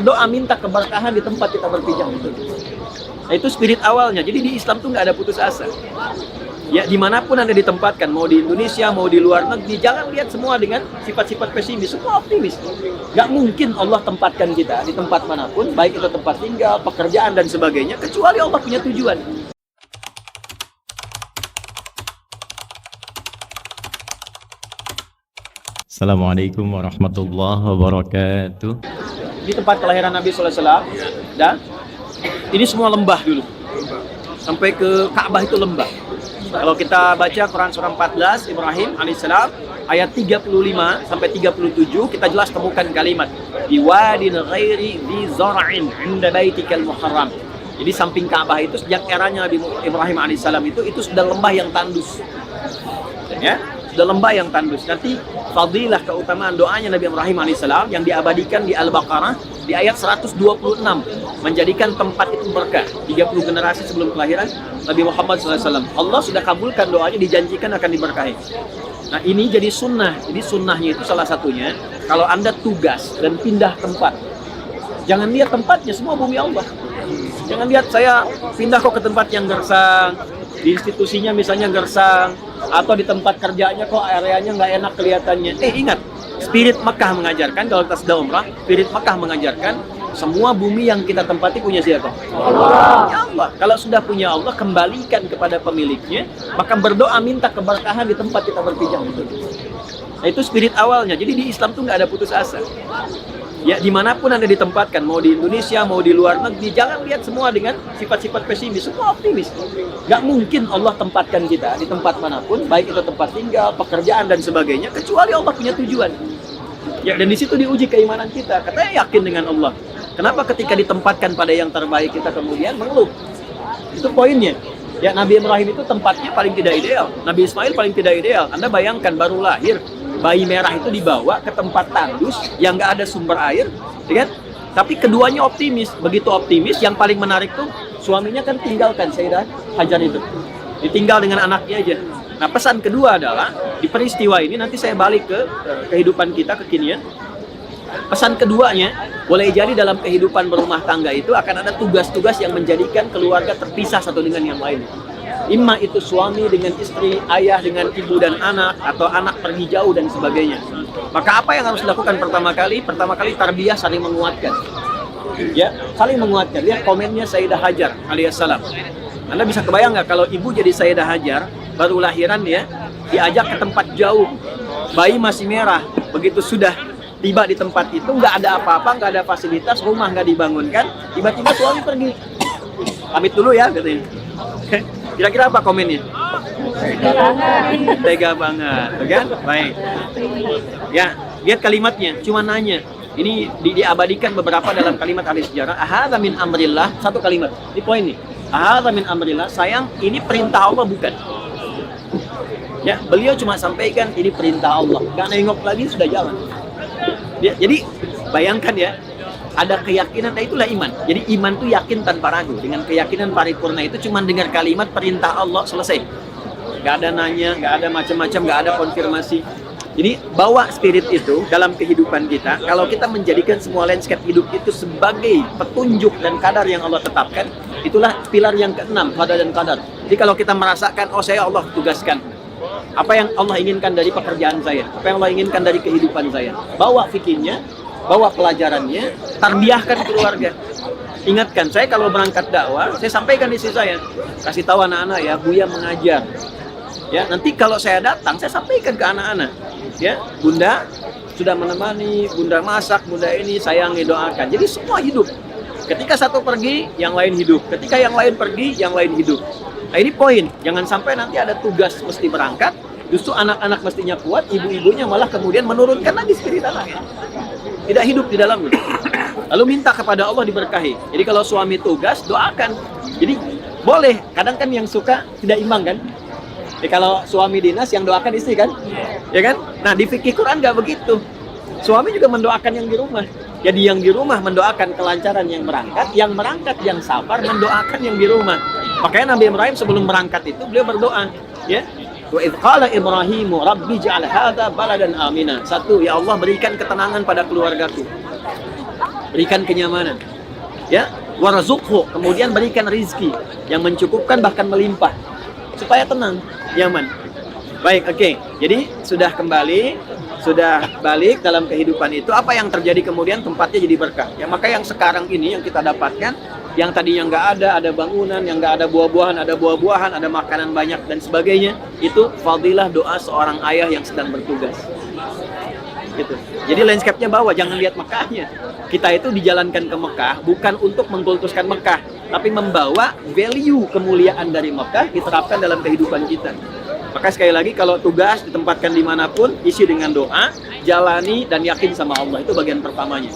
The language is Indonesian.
Doa minta keberkahan di tempat kita berpijak itu. Nah, itu spirit awalnya. Jadi di Islam tuh nggak ada putus asa. Ya, dimanapun Anda ditempatkan, mau di Indonesia, mau di luar negeri, jangan lihat semua dengan sifat-sifat pesimis, semua optimis. Nggak mungkin Allah tempatkan kita di tempat manapun, baik itu tempat tinggal, pekerjaan, dan sebagainya, kecuali Allah punya tujuan. Assalamualaikum warahmatullahi wabarakatuh. Di tempat kelahiran Nabi SAW, dan ini semua lembah dulu. Sampai ke Ka'bah itu lembah. Kalau kita baca Quran surah 14, Ibrahim alaihissalam, ayat 35 sampai 37, kita jelas temukan kalimat di wadin ghairi di zara'in inda baitikal muharram. Jadi samping Ka'bah itu sejak eranya Nabi Ibrahim alaihissalam itu sudah lembah yang tandus. Ya, sudah lembah yang tandus. Nanti fadilah keutamaan doanya Nabi Ibrahim alaihissalam yang diabadikan di Al-Baqarah di ayat 126, menjadikan tempat itu berkah. 30 generasi sebelum kelahiran Nabi Muhammad SAW, Allah sudah kabulkan doanya, dijanjikan akan diberkahi. Nah, ini jadi sunnah. Jadi sunnahnya itu salah satunya, kalau Anda tugas dan pindah tempat, jangan lihat tempatnya, semua bumi Allah. Jangan lihat saya pindah kok ke tempat yang gersang, di institusinya misalnya gersang, atau di tempat kerjanya kok areanya nggak enak kelihatannya. Ingat, spirit Mekah mengajarkan, kalau kita sedang umrah, spirit Mekah mengajarkan, semua bumi yang kita tempati punya siapa? Allah. Ya Allah. Kalau sudah punya Allah, kembalikan kepada pemiliknya, maka berdoa minta keberkahan di tempat kita berpijak itu. Nah, itu spirit awalnya. Jadi di Islam tuh nggak ada putus asa. Ya, dimanapun Anda ditempatkan, mau di Indonesia, mau di luar negeri, jangan lihat semua dengan sifat-sifat pesimis, semua optimis. Nggak mungkin Allah tempatkan kita di tempat manapun, baik itu tempat tinggal, pekerjaan, dan sebagainya, kecuali Allah punya tujuan. Ya, dan di situ diuji keimanan kita. Katanya yakin dengan Allah. Kenapa ketika ditempatkan pada yang terbaik kita kemudian mengeluh? Itu poinnya. Ya, Nabi Ibrahim itu tempatnya paling tidak ideal. Nabi Ismail paling tidak ideal. Anda bayangkan baru lahir, bayi merah itu dibawa ke tempat tandus yang nggak ada sumber air, ya kan? Tapi keduanya optimis. Begitu optimis, yang paling menarik tuh suaminya kan tinggalkan Sayyidah Hajar itu. Ditinggal dengan anaknya aja. Nah, pesan kedua adalah di peristiwa ini, nanti saya balik ke kehidupan kita kekinian. Pesan keduanya, boleh jadi dalam kehidupan berumah tangga itu akan ada tugas-tugas yang menjadikan keluarga terpisah satu dengan yang lain. Imma itu suami dengan istri, ayah dengan ibu dan anak, atau anak pergi jauh dan sebagainya. Maka apa yang harus dilakukan pertama kali? Pertama kali tarbiyah, saling menguatkan. Ya, saling menguatkan. Lihat komennya Sayyidah Hajar alaihissalam. Anda bisa kebayang nggak kalau ibu jadi Sayyidah Hajar, baru lahiran ya, diajak ke tempat jauh, bayi masih merah, begitu sudah tiba di tempat itu nggak ada apa-apa, nggak ada fasilitas, rumah nggak dibangunkan, tiba-tiba suami pergi. Pamit dulu ya, katanya. Kira-kira apa komennya? Tega banget, kan? Baik. Ya, lihat kalimatnya, cuma nanya. Ini diabadikan beberapa dalam kalimat ahli sejarah. Ahadza min amrillah, satu kalimat. Ini poin nih. Ahadza min amrillah, sayang, ini perintah Allah bukan? Ya, beliau cuma sampaikan ini perintah Allah. Gak nengok lagi, sudah jalan. Ya, jadi bayangkan ya, ada keyakinan, nah itulah iman. Jadi iman itu yakin tanpa ragu. Dengan keyakinan paripurna itu cuma dengar kalimat perintah Allah, selesai. Gak ada nanya, gak ada macam-macam, gak ada konfirmasi. Jadi bawa spirit itu dalam kehidupan kita. Kalau kita menjadikan semua landscape hidup itu sebagai petunjuk dan kadar yang Allah tetapkan, itulah pilar yang keenam, qada dan qadar. Jadi kalau kita merasakan, oh saya Allah tugaskan, apa yang Allah inginkan dari pekerjaan saya, apa yang Allah inginkan dari kehidupan saya, bawa fikirnya, bawa pelajarannya, tarbiyahkan keluarga. Ingatkan, saya kalau berangkat dakwah, saya sampaikan istri saya, kasih tahu anak-anak ya, Buya mengajar. Ya, nanti kalau saya datang, saya sampaikan ke anak-anak, ya, Bunda sudah menemani, Bunda masak, Bunda ini sayang doakan. Jadi semua hidup. Ketika satu pergi, yang lain hidup. Ketika yang lain pergi, yang lain hidup. Nah, ini poin. Jangan sampai nanti ada tugas mesti berangkat, justru anak-anak mestinya kuat, ibu-ibunya malah kemudian menurunkan lagi spirit anaknya. Tidak hidup di dalamnya. Lalu minta kepada Allah diberkahi. Jadi kalau suami tugas, doakan. Jadi boleh. Kadang kan yang suka tidak imbang kan. Jadi kalau suami dinas, yang doakan istri kan, ya kan? Nah, di fikih Quran nggak begitu. Suami juga mendoakan yang di rumah. Jadi yang di rumah mendoakan kelancaran yang berangkat yang sabar mendoakan yang di rumah. Makanya Nabi Ibrahim sebelum berangkat itu beliau berdoa, ya. Wa idz qala Ibrahimu rabbi ja'al hadza baladan amina. Satu, ya Allah berikan ketenangan pada keluargaku. berikan kenyamanan. Ya, warzuqhu, kemudian berikan rizki yang mencukupkan bahkan melimpah supaya tenang, nyaman. Baik, oke. Jadi sudah kembali, sudah balik dalam kehidupan itu, apa yang terjadi kemudian tempatnya jadi berkah. Ya, maka yang sekarang ini yang kita dapatkan, yang tadinya nggak ada bangunan, yang nggak ada buah-buahan, ada makanan banyak dan sebagainya, itu fadilah doa seorang ayah yang sedang bertugas. Gitu. Jadi landscape-nya bawah, jangan lihat Mekahnya. Kita itu dijalankan ke Mekah bukan untuk mengkultuskan Mekah, tapi membawa value kemuliaan dari Mekah diterapkan dalam kehidupan kita. Maka sekali lagi, kalau tugas ditempatkan dimanapun, isi dengan doa, jalani dan yakin sama Allah, itu bagian pertamanya.